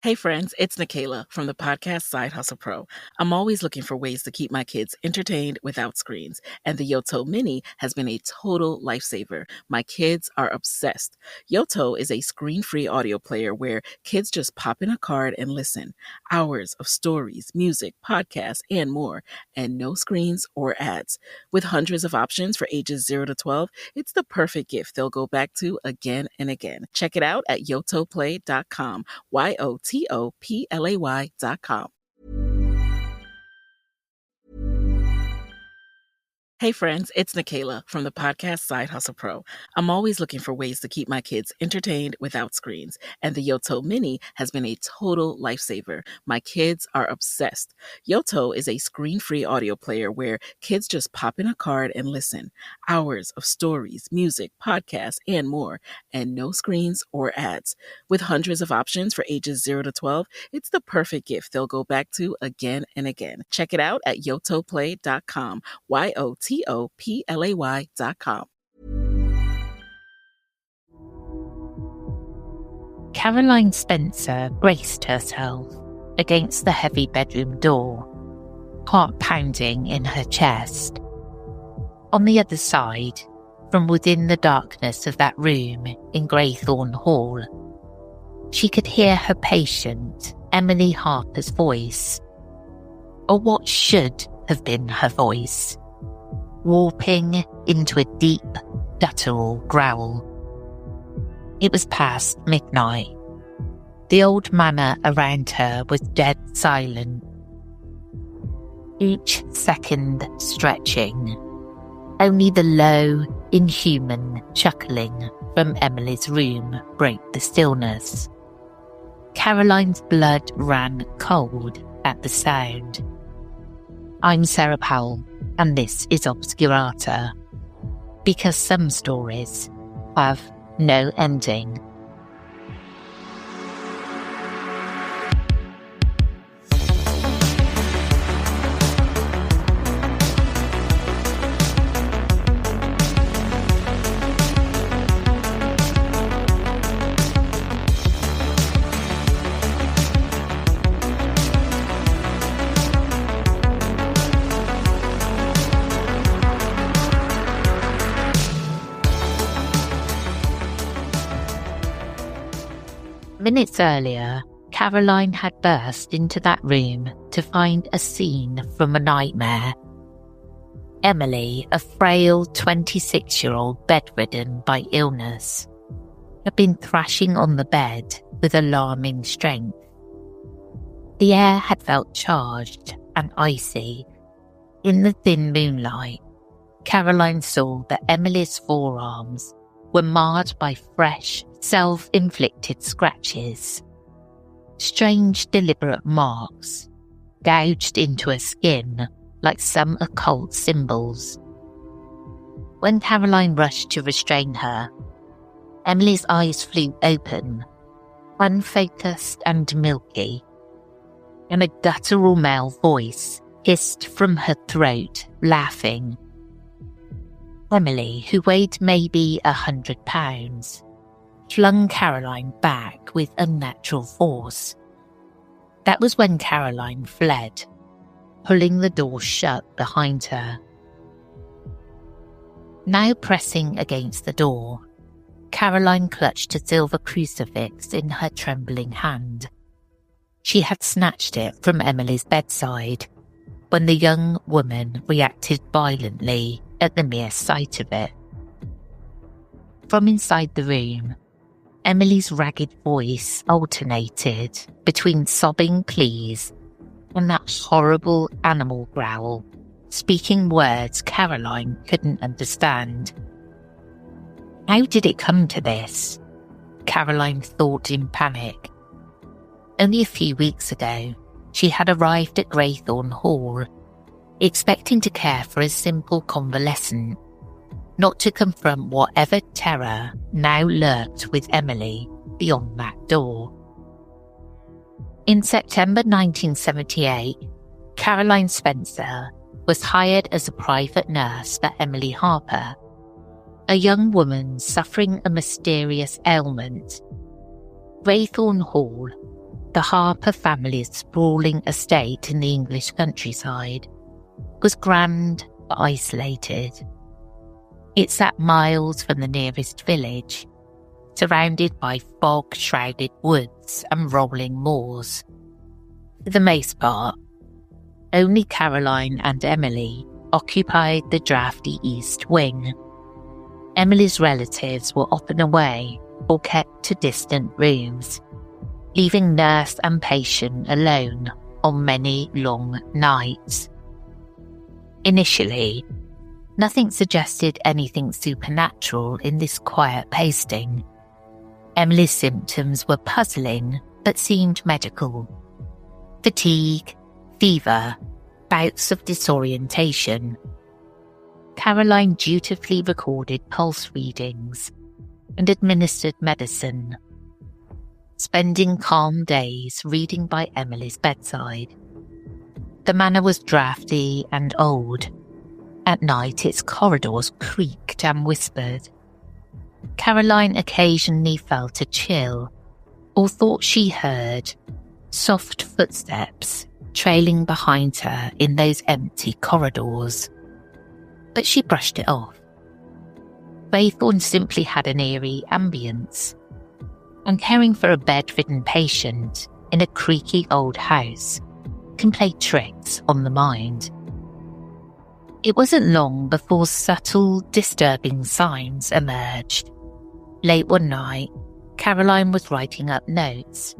Hey friends, it's Nikayla from the podcast Side Hustle Pro. I'm always looking for ways to keep my kids entertained without screens, and the Yoto Mini has been a total lifesaver. My kids are obsessed. Yoto is a screen-free audio player where kids just pop in a card and listen. Hours of stories, music, podcasts, and more, and no screens or ads. With hundreds of options for ages 0 to 12, it's the perfect gift they'll go back to again and again. Check it out at yotoplay.com. YOTOPLAY.com. Hey friends, it's Nikayla from the podcast Side Hustle Pro. I'm always looking for ways to keep my kids entertained without screens, and the Yoto Mini has been a total lifesaver. My kids are obsessed. Yoto is a screen-free audio player where kids just pop in a card and listen. Hours of stories, music, podcasts, and more, and no screens or ads. With hundreds of options for ages 0 to 12, it's the perfect gift they'll go back to again and again. Check it out at yotoplay.com. YOTOPLAY.com. Caroline Spencer braced herself against the heavy bedroom door, heart pounding in her chest. On the other side, from within the darkness of that room in Greythorne Hall, she could hear her patient, Emily Harper's voice, or what should have been her voice, warping into a deep, guttural growl. It was past midnight. The old manor around her was dead silent, each second stretching. Only the low, inhuman chuckling from Emily's room broke the stillness. Caroline's blood ran cold at the sound. I'm Sarah Powell, and this is Obscurata, because some stories have no ending. Minutes earlier, Caroline had burst into that room to find a scene from a nightmare. Emily, a frail 26-year-old bedridden by illness, had been thrashing on the bed with alarming strength. The air had felt charged and icy. In the thin moonlight, Caroline saw that Emily's forearms were marred by fresh, self-inflicted scratches. Strange, deliberate marks gouged into her skin like some occult symbols. When Caroline rushed to restrain her, Emily's eyes flew open, unfocused and milky, and a guttural male voice hissed from her throat, laughing. Emily, who weighed maybe 100 pounds, flung Caroline back with unnatural force. That was when Caroline fled, pulling the door shut behind her. Now pressing against the door, Caroline clutched a silver crucifix in her trembling hand. She had snatched it from Emily's bedside when the young woman reacted violently at the mere sight of it. From inside the room, Emily's ragged voice alternated between sobbing pleas and that horrible animal growl, speaking words Caroline couldn't understand. How did it come to this? Caroline thought in panic. Only a few weeks ago, she had arrived at Greythorne Hall, expecting to care for a simple convalescent, not to confront whatever terror now lurked with Emily beyond that door. In September 1978, Caroline Spencer was hired as a private nurse for Emily Harper, a young woman suffering a mysterious ailment. Greythorne Hall the Harper family's sprawling estate in the English countryside, was grand but isolated. It sat miles from the nearest village, surrounded by fog-shrouded woods and rolling moors. For the most part, only Caroline and Emily occupied the drafty east wing. Emily's relatives were often away or kept to distant rooms, leaving nurse and patient alone on many long nights. Initially, nothing suggested anything supernatural in this quiet posting. Emily's symptoms were puzzling but seemed medical. Fatigue, fever, bouts of disorientation. Caroline dutifully recorded pulse readings and administered medicine, spending calm days reading by Emily's bedside. The manor was drafty and old. At night, its corridors creaked and whispered. Caroline occasionally felt a chill, or thought she heard soft footsteps trailing behind her in those empty corridors. But she brushed it off. GREYTHORNE simply had an eerie ambience, and caring for a bedridden patient in a creaky old house can play tricks on the mind. It wasn't long before subtle, disturbing signs emerged. Late one night, Caroline was writing up notes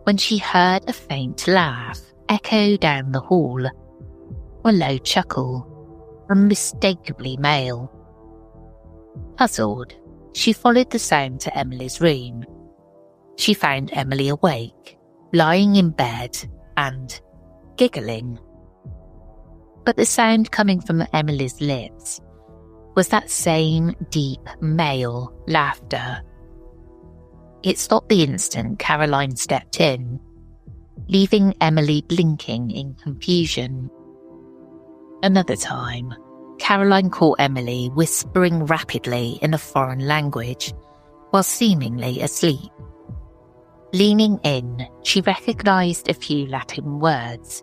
when she heard a faint laugh echo down the hall, a low chuckle, unmistakably male. Puzzled, she followed the sound to Emily's room. She found Emily awake, lying in bed and giggling. But the sound coming from Emily's lips was that same deep male laughter. It stopped the instant Caroline stepped in, leaving Emily blinking in confusion. Another time, Caroline caught Emily whispering rapidly in a foreign language while seemingly asleep. Leaning in, she recognised a few Latin words.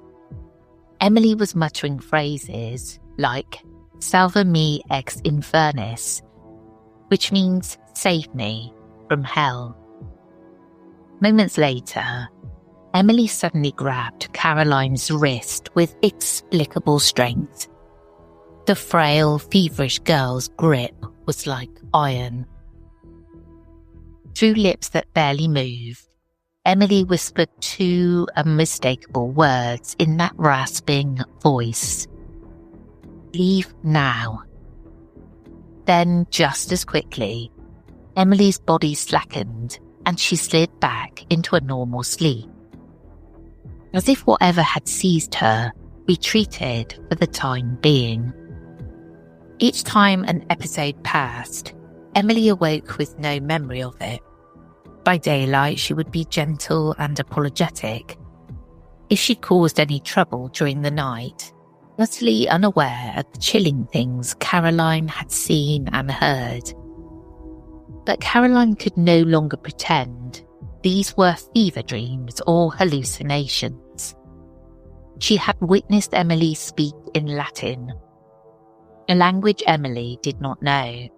Emily was muttering phrases like "Salva me ex infernis," which means "save me from hell." Moments later, Emily suddenly grabbed Caroline's wrist with inexplicable strength. The frail, feverish girl's grip was like iron. Through lips that barely moved, Emily whispered two unmistakable words in that rasping voice. "Leave now." Then, just as quickly, Emily's body slackened and she slid back into a normal sleep, as if whatever had seized her retreated for the time being. Each time an episode passed, Emily awoke with no memory of it. By daylight, she would be gentle and apologetic. If she caused any trouble during the night, utterly unaware of the chilling things Caroline had seen and heard. But Caroline could no longer pretend these were fever dreams or hallucinations. She had witnessed Emily speak in Latin, a language Emily did not know,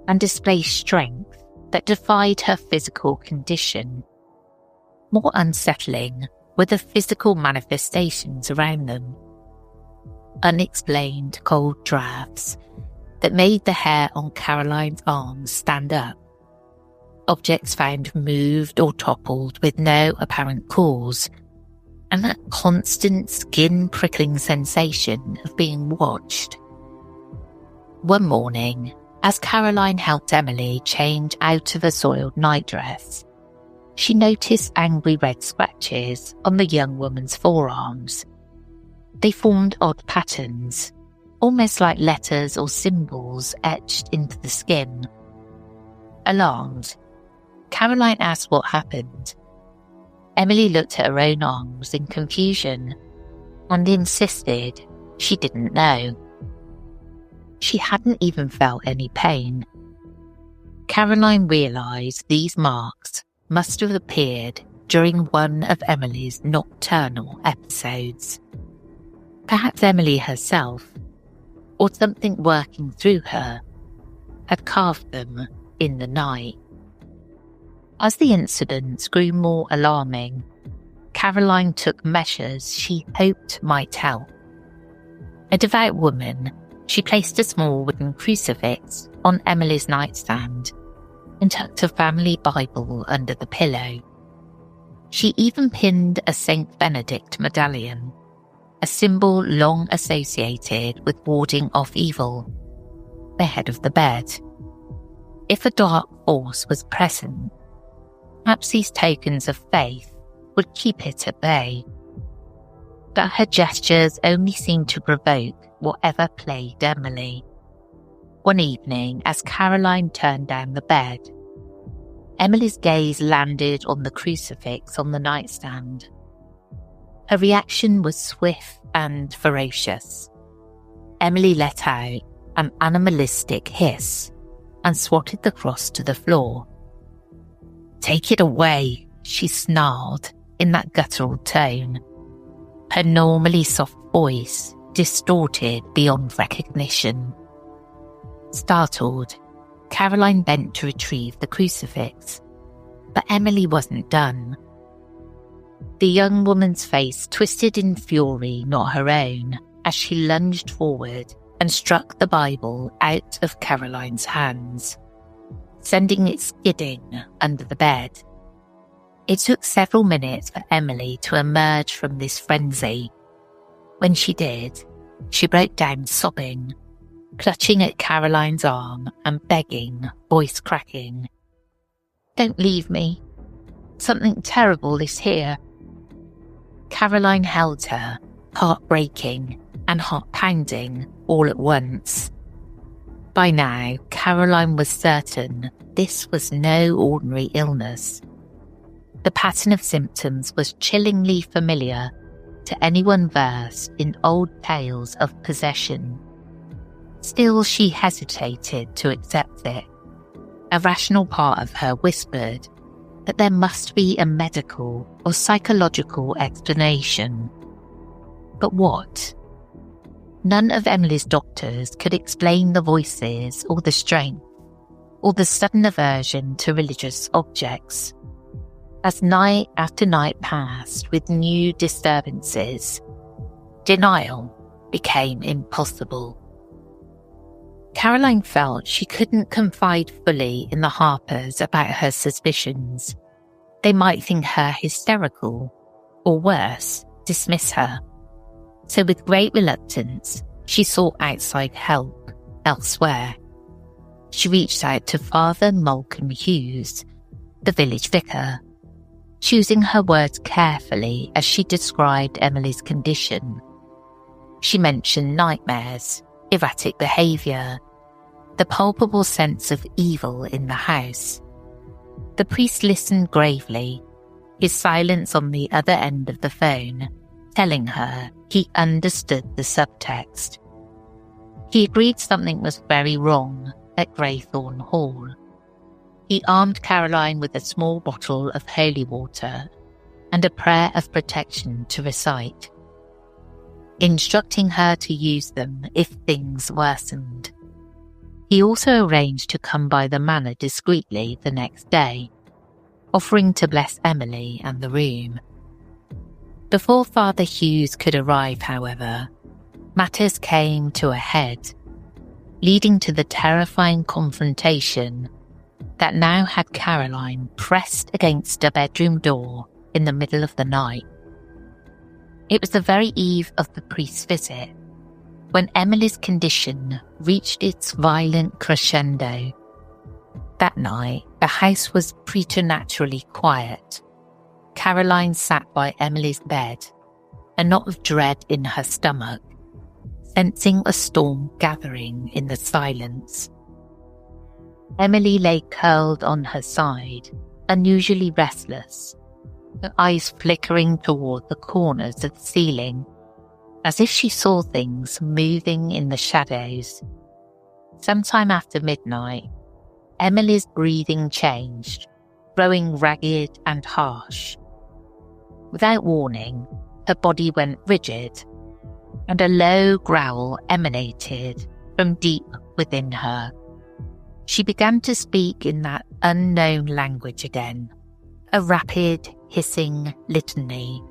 and display strength that defied her physical condition. More unsettling were the physical manifestations around them. Unexplained cold drafts that made the hair on Caroline's arms stand up. Objects found moved or toppled with no apparent cause, and that constant skin-prickling sensation of being watched. One morning, as Caroline helped Emily change out of a soiled nightdress, she noticed angry red scratches on the young woman's forearms. They formed odd patterns, almost like letters or symbols etched into the skin. Alarmed, Caroline asked what happened. Emily looked at her own arms in confusion and insisted she didn't know. She hadn't even felt any pain. Caroline realised these marks must have appeared during one of Emily's nocturnal episodes. Perhaps Emily herself, or something working through her, had carved them in the night. As the incidents grew more alarming, Caroline took measures she hoped might help. A devout woman, she placed a small wooden crucifix on Emily's nightstand and tucked a family Bible under the pillow. She even pinned a Saint Benedict medallion, a symbol long associated with warding off evil, the head of the bed. If a dark force was present, perhaps these tokens of faith would keep it at bay. But her gestures only seemed to provoke whatever plagued Emily. One evening, as Caroline turned down the bed, Emily's gaze landed on the crucifix on the nightstand. Her reaction was swift and ferocious. Emily let out an animalistic hiss and swatted the cross to the floor. "Take it away," she snarled in that guttural tone, her normally soft voice distorted beyond recognition. Startled, Caroline bent to retrieve the crucifix, but Emily wasn't done. The young woman's face twisted in fury not her own as she lunged forward and struck the Bible out of Caroline's hands, sending it skidding under the bed. It took several minutes for Emily to emerge from this frenzy. When she did, she broke down sobbing, clutching at Caroline's arm and begging, voice cracking, "Don't leave me. Something terrible is here." Caroline held her, heart breaking and heart pounding all at once. By now, Caroline was certain this was no ordinary illness. The pattern of symptoms was chillingly familiar to anyone versed in old tales of possession. Still, she hesitated to accept it. A rational part of her whispered that there must be a medical or psychological explanation. But what? None of Emily's doctors could explain the voices or the strength or the sudden aversion to religious objects. As night after night passed with new disturbances, denial became impossible. Caroline felt she couldn't confide fully in the Harpers about her suspicions. They might think her hysterical, or worse, dismiss her. So with great reluctance, she sought outside help elsewhere. She reached out to Father Malcolm Hughes, the village vicar, choosing her words carefully as she described Emily's condition. She mentioned nightmares, erratic behaviour, the palpable sense of evil in the house. The priest listened gravely, his silence on the other end of the phone, telling her he understood the subtext. He agreed something was very wrong at Greythorne Hall. He armed Caroline with a small bottle of holy water and a prayer of protection to recite, instructing her to use them if things worsened. He also arranged to come by the manor discreetly the next day, offering to bless Emily and the room. Before Father Hughes could arrive, however, matters came to a head, leading to the terrifying confrontation that now had Caroline pressed against a bedroom door in the middle of the night. It was the very eve of the priest's visit, when Emily's condition reached its violent crescendo. That night, the house was preternaturally quiet. Caroline sat by Emily's bed, a knot of dread in her stomach, sensing a storm gathering in the silence. Emily lay curled on her side, unusually restless, her eyes flickering toward the corners of the ceiling, as if she saw things moving in the shadows. Sometime after midnight, Emily's breathing changed, growing ragged and harsh, Without warning, her body went rigid, and a low growl emanated from deep within her. She began to speak in that unknown language again, a rapid, hissing litany.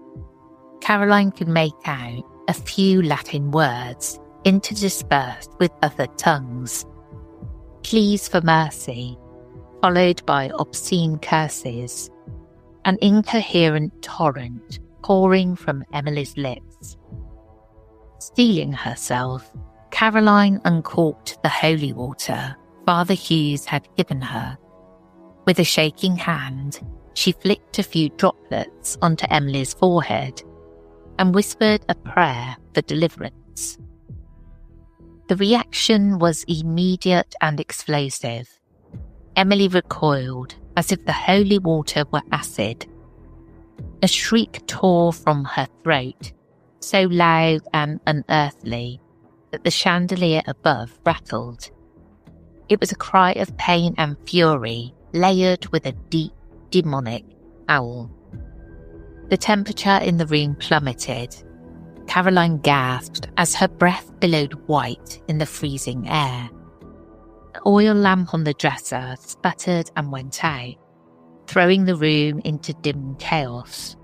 Caroline could make out a few Latin words interspersed with other tongues. Pleas for mercy, followed by obscene curses, an incoherent torrent pouring from Emily's lips. Steeling herself, Caroline uncorked the holy water Father Hughes had given her. With a shaking hand, she flicked a few droplets onto Emily's forehead and whispered a prayer for deliverance. The reaction was immediate and explosive. Emily recoiled as if the holy water were acid. A shriek tore from her throat, so loud and unearthly that the chandelier above rattled. It was a cry of pain and fury, layered with a deep, demonic howl. The temperature in the room plummeted. Caroline gasped as her breath billowed white in the freezing air. The oil lamp on the dresser sputtered and went out, throwing the room into dim chaos.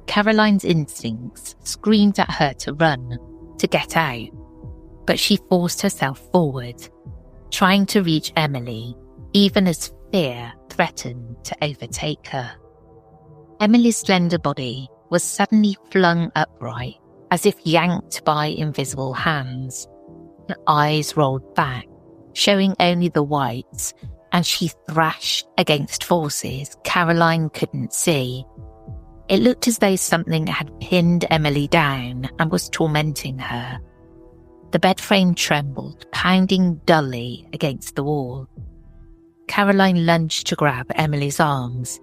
Caroline's instincts screamed at her to run, to get out, but she forced herself forward, trying to reach Emily, even as fear threatened to overtake her. Emily's slender body was suddenly flung upright, as if yanked by invisible hands. Her eyes rolled back, showing only the whites, and she thrashed against forces Caroline couldn't see. It looked as though something had pinned Emily down and was tormenting her. The bed frame trembled, pounding dully against the wall. Caroline lunged to grab Emily's arms,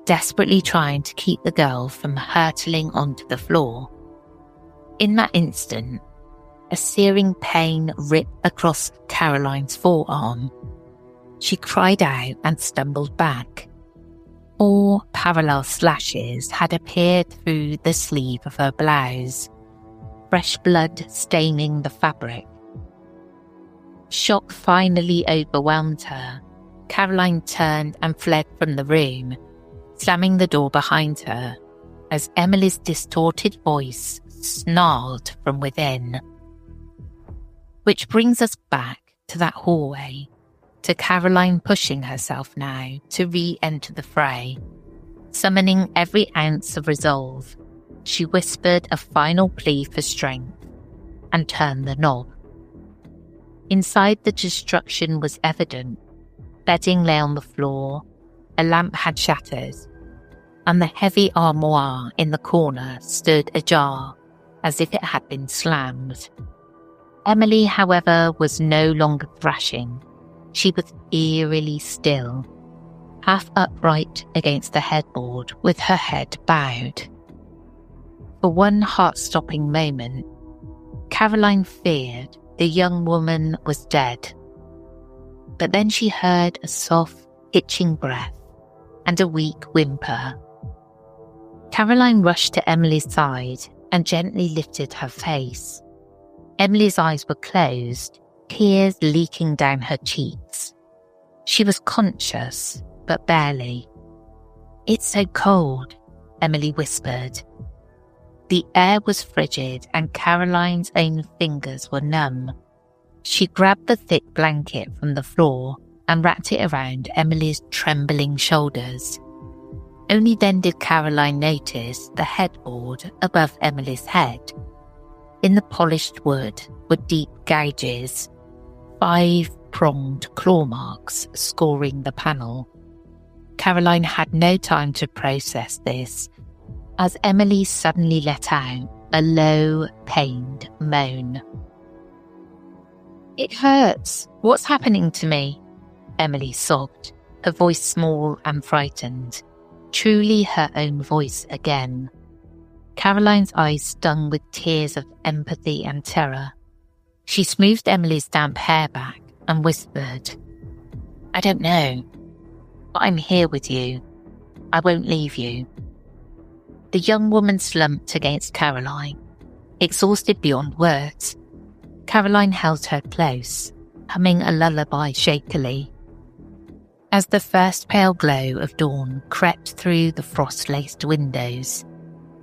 desperately trying to keep the girl from hurtling onto the floor. In that instant, a searing pain ripped across Caroline's forearm. She cried out and stumbled back. 4 parallel slashes had appeared through the sleeve of her blouse, fresh blood staining the fabric. Shock finally overwhelmed her. Caroline turned and fled from the room, slamming the door behind her as Emily's distorted voice snarled from within. Which brings us back to that hallway, to Caroline pushing herself now to re-enter the fray. Summoning every ounce of resolve, she whispered a final plea for strength and turned the knob. Inside, the destruction was evident. Bedding lay on the floor, a lamp had shattered, and the heavy armoire in the corner stood ajar as if it had been slammed. Emily, however, was no longer thrashing. She was eerily still, half upright against the headboard with her head bowed. For one heart-stopping moment, Caroline feared the young woman was dead. But then she heard a soft, itching breath and a weak whimper. Caroline rushed to Emily's side and gently lifted her face. Emily's eyes were closed, tears leaking down her cheeks. She was conscious, but barely. "It's so cold," Emily whispered. The air was frigid and Caroline's own fingers were numb. She grabbed the thick blanket from the floor and wrapped it around Emily's trembling shoulders. Only then did Caroline notice the headboard above Emily's head. In the polished wood were deep gouges, 5-pronged claw marks scoring the panel. Caroline had no time to process this, as Emily suddenly let out a low, pained moan. "It hurts. What's happening to me?" Emily sobbed, her voice small and frightened, truly her own voice again. Caroline's eyes stung with tears of empathy and terror. She smoothed Emily's damp hair back and whispered, "I don't know, but I'm here with you. I won't leave you." The young woman slumped against Caroline, exhausted beyond words. Caroline held her close, humming a lullaby shakily. As the first pale glow of dawn crept through the frost-laced windows,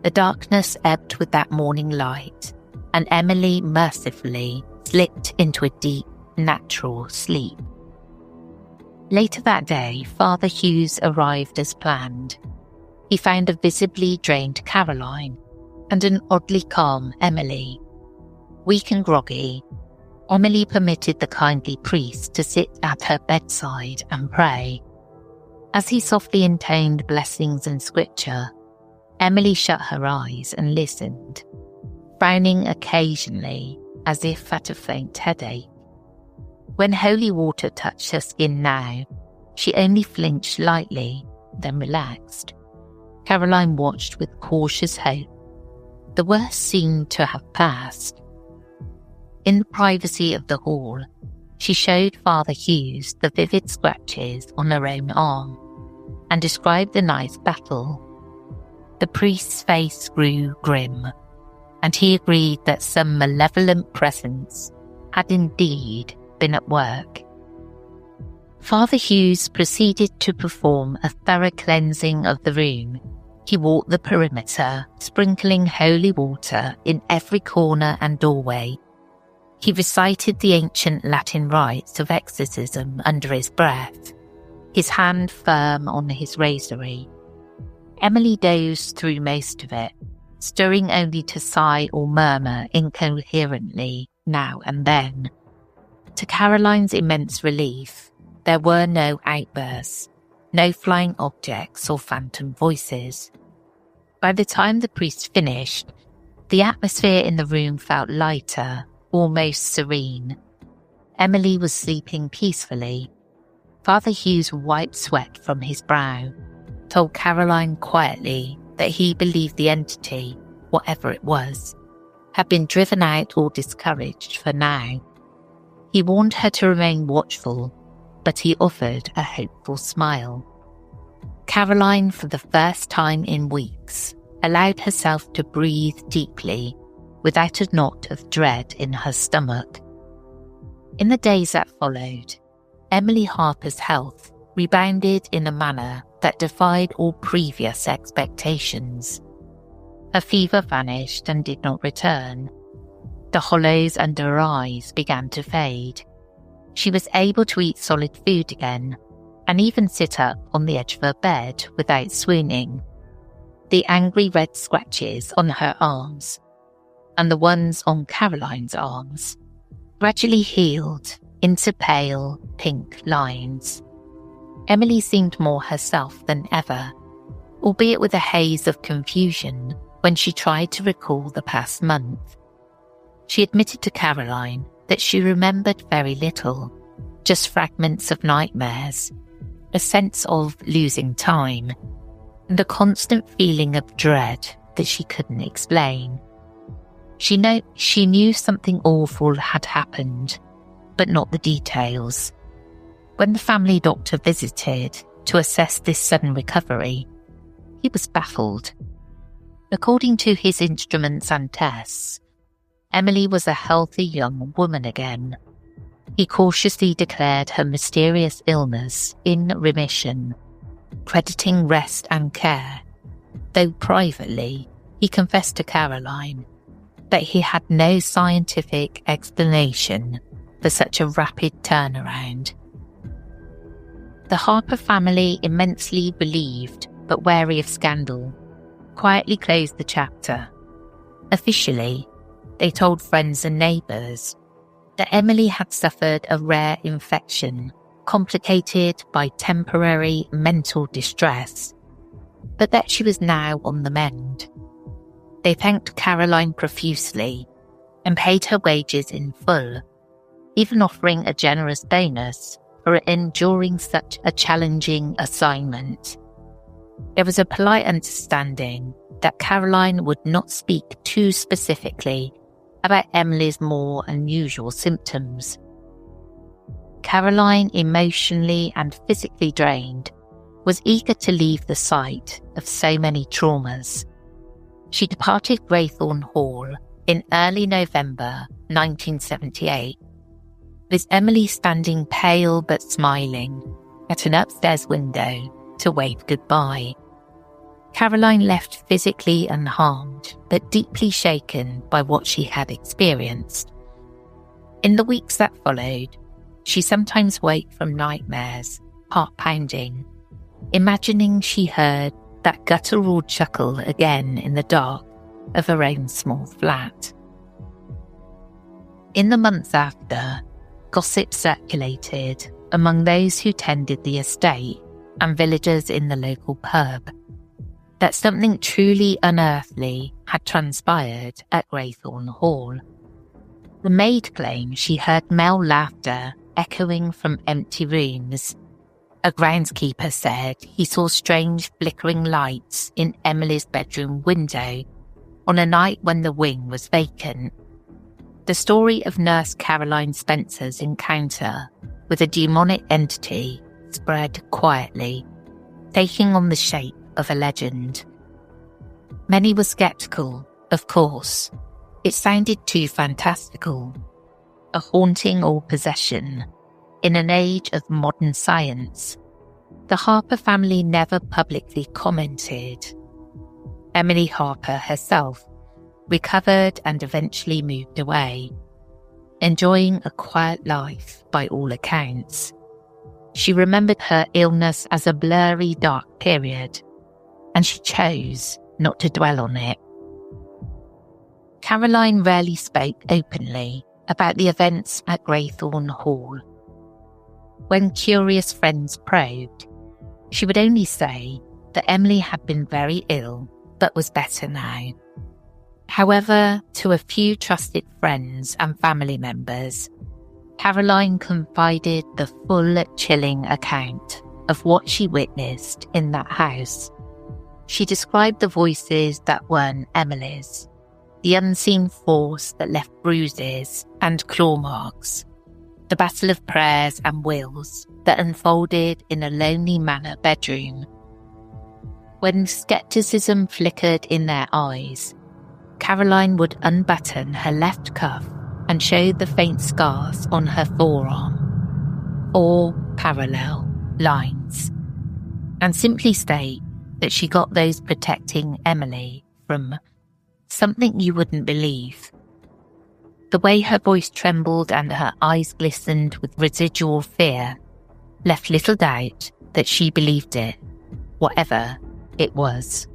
the darkness ebbed with that morning light, and Emily mercifully slipped into a deep, natural sleep. Later that day, Father Hughes arrived as planned. He found a visibly drained Caroline and an oddly calm Emily. Weak and groggy, Emily permitted the kindly priest to sit at her bedside and pray. As he softly intoned blessings and scripture, Emily shut her eyes and listened, frowning occasionally as if at a faint headache. When holy water touched her skin now, she only flinched lightly, then relaxed. Caroline watched with cautious hope. The worst seemed to have passed. In the privacy of the hall, she showed Father Hughes the vivid scratches on her own arm and described the night's battle. The priest's face grew grim, and he agreed that some malevolent presence had indeed been at work. Father Hughes proceeded to perform a thorough cleansing of the room. He walked the perimeter, sprinkling holy water in every corner and doorway. He recited the ancient Latin rites of exorcism under his breath, his hand firm on his rosary. Emily dozed through most of it, stirring only to sigh or murmur incoherently now and then. To Caroline's immense relief, there were no outbursts, no flying objects or phantom voices. By the time the priest finished, the atmosphere in the room felt lighter, almost serene. Emily was sleeping peacefully. Father Hughes wiped sweat from his brow, told Caroline quietly that he believed the entity, whatever it was, had been driven out or discouraged for now. He warned her to remain watchful, but he offered a hopeful smile. Caroline, for the first time in weeks, allowed herself to breathe deeply without a knot of dread in her stomach. In the days that followed, Emily Harper's health rebounded in a manner that defied all previous expectations. Her fever vanished and did not return. The hollows under her eyes began to fade. She was able to eat solid food again, and even sit up on the edge of her bed without swooning. The angry red scratches on her arms, and the ones on Caroline's arms, gradually healed into pale pink lines. Emily seemed more herself than ever, albeit with a haze of confusion when she tried to recall the past month. She admitted to Caroline that she remembered very little, just fragments of nightmares, a sense of losing time, and a constant feeling of dread that she couldn't explain. She knew something awful had happened, but not the details. When the family doctor visited to assess this sudden recovery, he was baffled. According to his instruments and tests, Emily was a healthy young woman again. He cautiously declared her mysterious illness in remission, crediting rest and care, though privately he confessed to Caroline that he had no scientific explanation for such a rapid turnaround. The Harper family, immensely relieved but wary of scandal, quietly closed the chapter. Officially, they told friends and neighbours that Emily had suffered a rare infection complicated by temporary mental distress, but that she was now on the mend. They thanked Caroline profusely and paid her wages in full, even offering a generous bonus for enduring such a challenging assignment. There was a polite understanding that Caroline would not speak too specifically about Emily's more unusual symptoms. Caroline, emotionally and physically drained, was eager to leave the site of so many traumas. She departed Greythorne Hall in early November 1978, with Emily standing pale but smiling at an upstairs window to wave goodbye. Caroline left physically unharmed, but deeply shaken by what she had experienced. In the weeks that followed, she sometimes woke from nightmares, heart pounding, imagining she heard that guttural chuckle again in the dark of her own small flat. In the months after, gossip circulated among those who tended the estate and villagers in the local pub that something truly unearthly had transpired at Greythorne Hall. The maid claimed she heard male laughter echoing from empty rooms. A groundskeeper said he saw strange flickering lights in Emily's bedroom window on a night when the wing was vacant. The story of Nurse Caroline Spencer's encounter with a demonic entity spread quietly, taking on the shape of a legend. Many were sceptical, of course. It sounded too fantastical. A haunting or possession in an age of modern science. The Harper family never publicly commented. Emily Harper herself recovered and eventually moved away, enjoying a quiet life by all accounts. She remembered her illness as a blurry, dark period, and she chose not to dwell on it. Caroline rarely spoke openly about the events at Greythorne Hall. When curious friends probed, she would only say that Emily had been very ill but was better now. However, to a few trusted friends and family members, Caroline confided the full chilling account of what she witnessed in that house. She described the voices that weren't Emily's, the unseen force that left bruises and claw marks, the battle of prayers and wills that unfolded in a lonely manor bedroom. When skepticism flickered in their eyes, Caroline would unbutton her left cuff and show the faint scars on her forearm, all parallel lines, and simply state that she got those protecting Emily from something you wouldn't believe. The way her voice trembled and her eyes glistened with residual fear left little doubt that she believed it, whatever it was.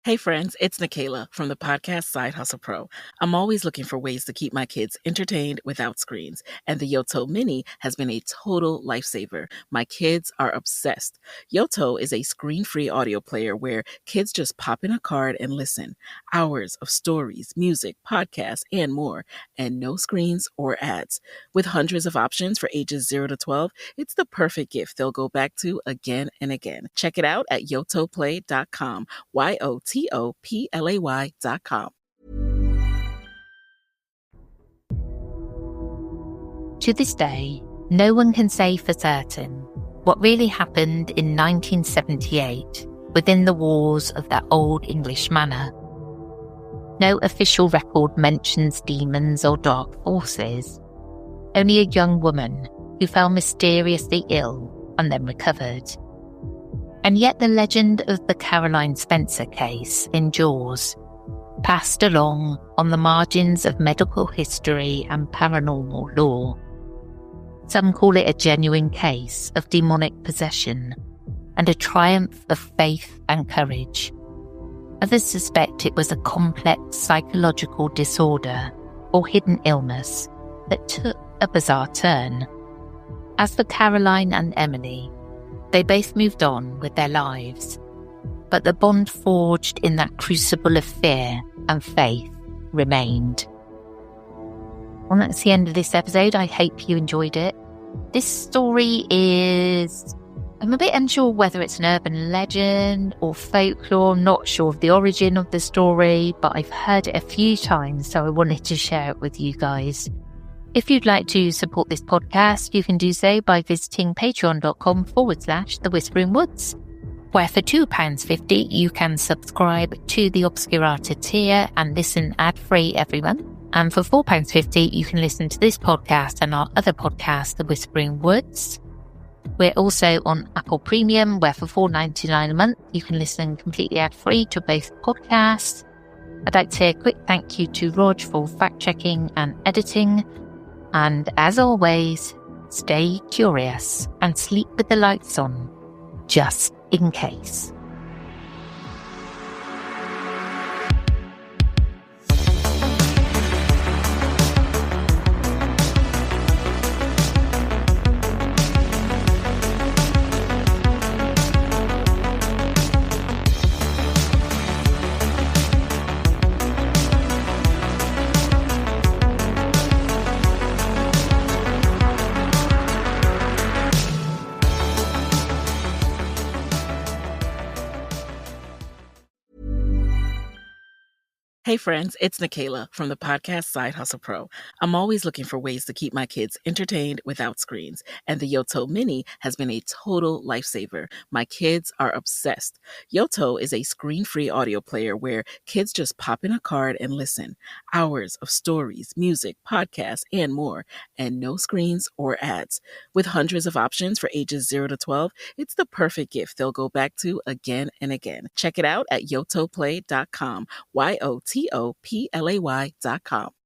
Hey friends, it's Nikayla from the podcast Side Hustle Pro. I'm always looking for ways to keep my kids entertained without screens, and the Yoto Mini has been a total lifesaver. My kids are obsessed. Yoto is a screen-free audio player where kids just pop in a card and listen. Hours of stories, music, podcasts, and more, and no screens or ads. With hundreds of options for ages 0 to 12, it's the perfect gift they'll go back to again and again. Check it out at yotoplay.com. YOTOPLAY.com. To this day, no one can say for certain what really happened in 1978 within the walls of that old English manor. No official record mentions demons or dark forces. Only a young woman who fell mysteriously ill and then recovered. And yet the legend of the Caroline Spencer case endures, passed along on the margins of medical history and paranormal lore. Some call it a genuine case of demonic possession and a triumph of faith and courage. Others suspect it was a complex psychological disorder or hidden illness that took a bizarre turn. As for Caroline and Emily, they both moved on with their lives, but the bond forged in that crucible of fear and faith remained. Well, that's the end of this episode. I hope you enjoyed it. This story is... I'm a bit unsure whether it's an urban legend or folklore. I'm not sure of the origin of the story, but I've heard it a few times, so I wanted to share it with you guys. If you'd like to support this podcast, you can do so by visiting patreon.com/The Whispering Woods. where for £2.50 you can subscribe to the Obscurata tier and listen ad-free every month. And for £4.50 you can listen to this podcast and our other podcast, The Whispering Woods. We're also on Apple Premium, where for $4.99 a month you can listen completely ad-free to both podcasts. I'd like to say a quick thank you to Rog for fact-checking and editing. And as always, stay curious and sleep with the lights on, just in case. Hey friends, it's Nikayla from the podcast Side Hustle Pro. I'm always looking for ways to keep my kids entertained without screens, and the Yoto Mini has been a total lifesaver. My kids are obsessed. Yoto is a screen-free audio player where kids just pop in a card and listen. Hours of stories, music, podcasts, and more, and no screens or ads. With hundreds of options for ages 0 to 12, it's the perfect gift they'll go back to again and again. Check it out at yotoplay.com. YOTOPLAY.com.